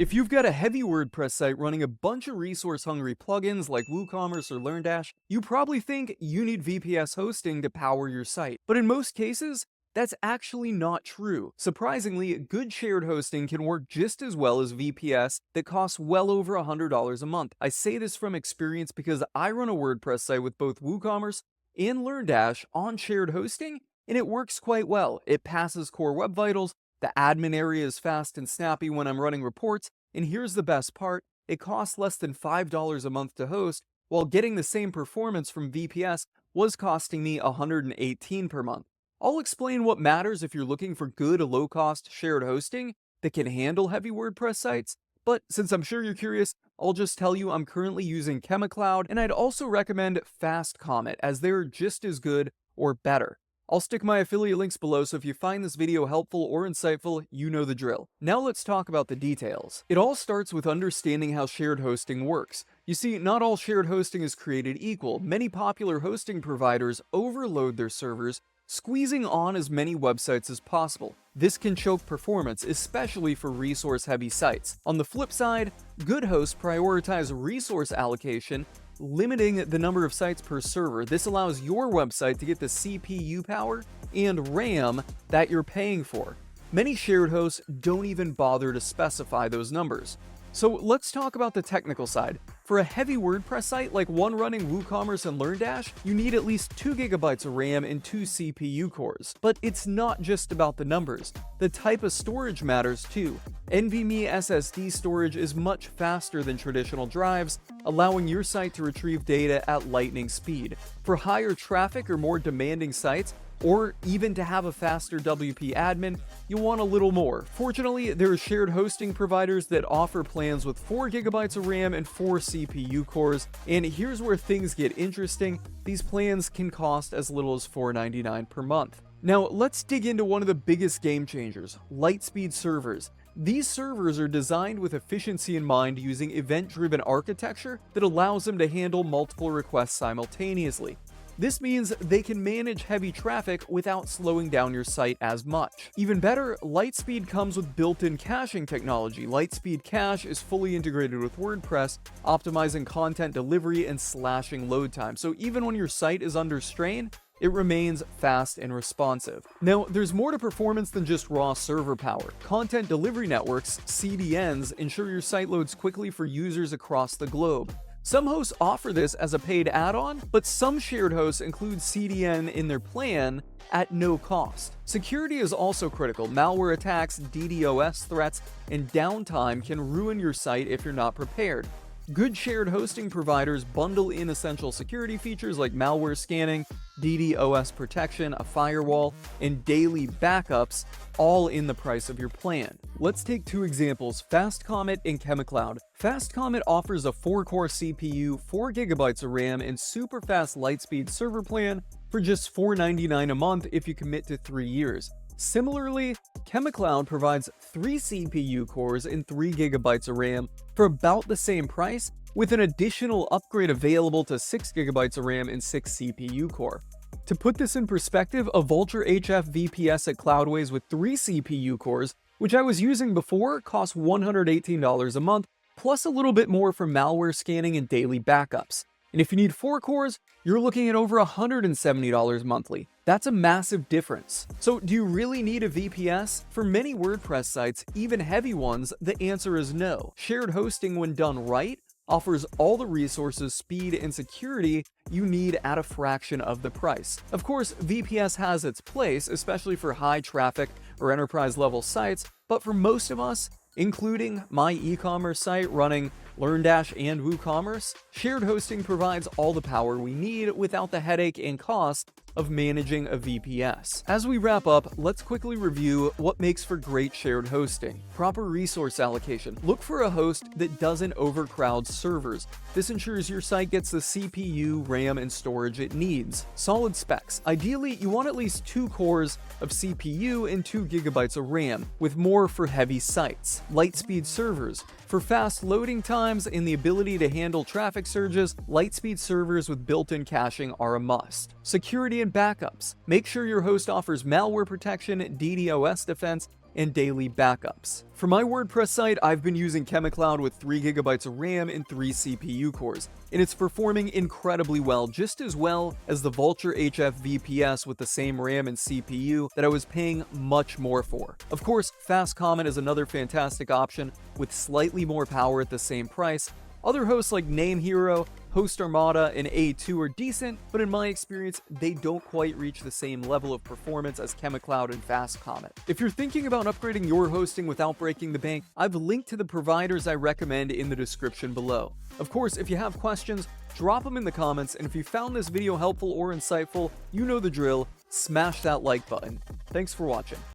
If you've got a heavy WordPress site running a bunch of resource-hungry plugins like WooCommerce or LearnDash, you probably think you need VPS hosting to power your site. But in most cases, that's actually not true. Surprisingly, good shared hosting can work just as well as VPS that costs well over $100 a month. I say this from experience because I run a WordPress site with both WooCommerce and LearnDash on shared hosting, and it works quite well. It passes core web vitals. The admin area is fast and snappy when I'm running reports, and here's the best part, it costs less than $5 a month to host, while getting the same performance from VPS was costing me $118 per month. I'll explain what matters if you're looking for good low-cost shared hosting that can handle heavy WordPress sites, but since I'm sure you're curious, I'll just tell you I'm currently using ChemiCloud, and I'd also recommend Fast Comet as they're just as good or better. I'll stick my affiliate links below, so if you find this video helpful or insightful, you know the drill. Now let's talk about the details. It all starts with understanding how shared hosting works. You see, not all shared hosting is created equal. Many popular hosting providers overload their servers, squeezing on as many websites as possible. This can choke performance, especially for resource-heavy sites. On the flip side, good hosts prioritize resource allocation, limiting the number of sites per server. This allows your website to get the CPU power and RAM that you're paying for. Many shared hosts don't even bother to specify those numbers. So let's talk about the technical side. For a heavy WordPress site like one running WooCommerce and LearnDash, you need at least 2 GB of RAM and 2 CPU cores. But it's not just about the numbers. The type of storage matters too. NVMe SSD storage is much faster than traditional drives, allowing your site to retrieve data at lightning speed. For higher traffic or more demanding sites, or even to have a faster WP admin, you want a little more. Fortunately, there are shared hosting providers that offer plans with 4 GB of RAM and 4 CPU cores, and here's where things get interesting. These plans can cost as little as $4.99 per month. Now, let's dig into one of the biggest game changers, LightSpeed servers. These servers are designed with efficiency in mind using event-driven architecture that allows them to handle multiple requests simultaneously. This means they can manage heavy traffic without slowing down your site as much. Even better, LightSpeed comes with built-in caching technology. LightSpeed Cache is fully integrated with WordPress, optimizing content delivery and slashing load time. So even when your site is under strain, it remains fast and responsive. Now, there's more to performance than just raw server power. Content delivery networks, CDNs, ensure your site loads quickly for users across the globe. Some hosts offer this as a paid add-on, but some shared hosts include CDN in their plan at no cost. Security is also critical. Malware attacks, DDoS threats, and downtime can ruin your site if you're not prepared. Good shared hosting providers bundle in essential security features like malware scanning, DDoS protection, a firewall, and daily backups, all in the price of your plan. Let's take two examples, Fast Comet and ChemiCloud. Fast Comet offers a 4-core CPU, 4 GB of RAM, and super fast LightSpeed server plan for just $4.99 a month if you commit to 3 years. Similarly, ChemiCloud provides 3 CPU cores and 3 GB of RAM for about the same price, with an additional upgrade available to 6 GB of RAM and 6 CPU core. To put this in perspective, a Vultr HF VPS at Cloudways with 3 CPU cores, which I was using before, costs $118 a month, plus a little bit more for malware scanning and daily backups. And if you need 4 cores, you're looking at over $170 monthly. That's a massive difference. So do you really need a VPS? For many WordPress sites, even heavy ones, the answer is no. Shared hosting, when done right, offers all the resources, speed, and security you need at a fraction of the price. Of course, VPS has its place, especially for high traffic or enterprise level sites, but for most of us, including my e-commerce site running LearnDash and WooCommerce, shared hosting provides all the power we need without the headache and cost of managing a VPS. As we wrap up, let's quickly review what makes for great shared hosting. Proper resource allocation. Look for a host that doesn't overcrowd servers. This ensures your site gets the CPU, RAM, and storage it needs. Solid specs. Ideally, you want at least 2 cores of CPU and 2 GB of RAM, with more for heavy sites. LightSpeed servers. For fast loading times and the ability to handle traffic surges, LightSpeed servers with built-in caching are a must. Security and backups. Make sure your host offers malware protection, DDoS defense, and daily backups. For my WordPress site, I've been using ChemiCloud with 3 GB of RAM and 3 CPU cores, and it's performing incredibly well, just as well as the Vultr HF VPS with the same RAM and CPU that I was paying much more for. Of course, Fast Comment is another fantastic option with slightly more power at the same price. Other hosts like NameHero, Host Armada, and A2 are decent, but in my experience, they don't quite reach the same level of performance as ChemiCloud and Fast Comment. If you're thinking about upgrading your hosting without breaking the bank, I've linked to the providers I recommend in the description below. Of course, if you have questions, drop them in the comments, and if you found this video helpful or insightful, you know the drill, smash that like button. Thanks for watching.